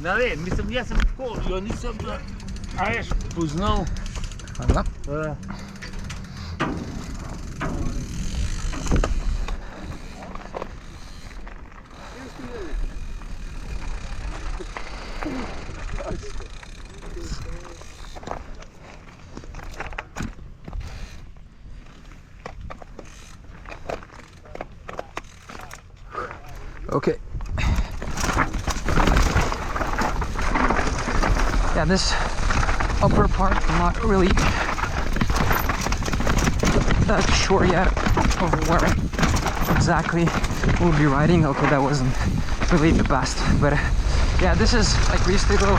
Ne, mislim, jaz sem tako, jo nisem, a veš, poznal. Hvala. Okay. Yeah, this upper part, I'm not really that sure yet of where exactly we'll be riding. Okay, that wasn't really the best, but yeah, this is like we used to go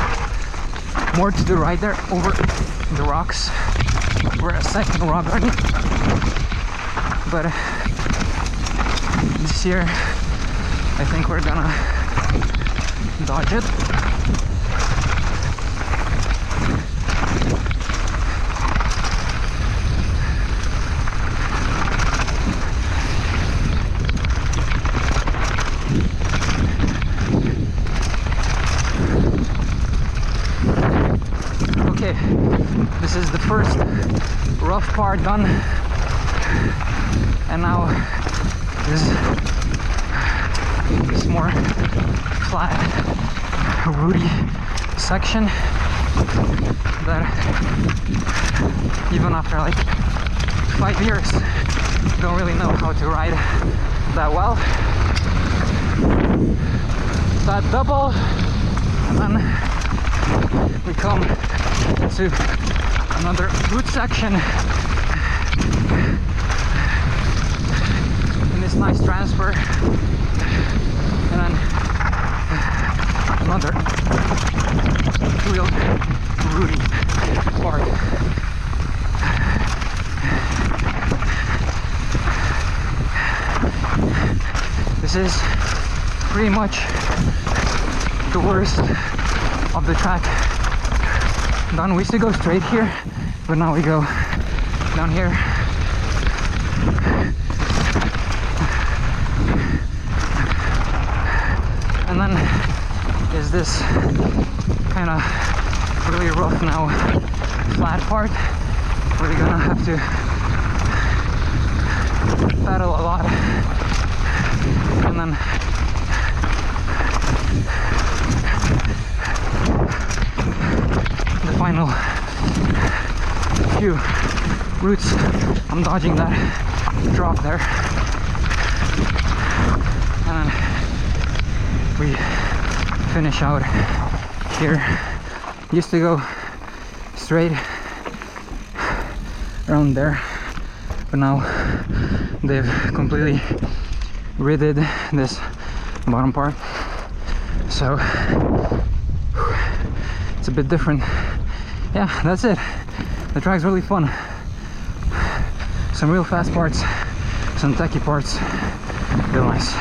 more to the right there over the rocks. We're a second rock garden, but this year I think we're gonna dodge it. Okay, this is the first rough part done, and now this more flat, rooty section that even after like 5 years don't really know how to ride that well. That double, and then we come to another root section in this nice transfer, and then another real rooty part. This is pretty much the worst of the track done. We used to go straight here, but now we go down here. And then is this kind of really rough now flat part where you're gonna have to pedal a lot, and then the final few roots, I'm dodging that drop there, and we finish out here. Used to go straight around there, but now they've completely ridded this bottom part, so it's a bit different. Yeah, that's it. The track's really fun. Some real fast parts, some techie parts, real nice.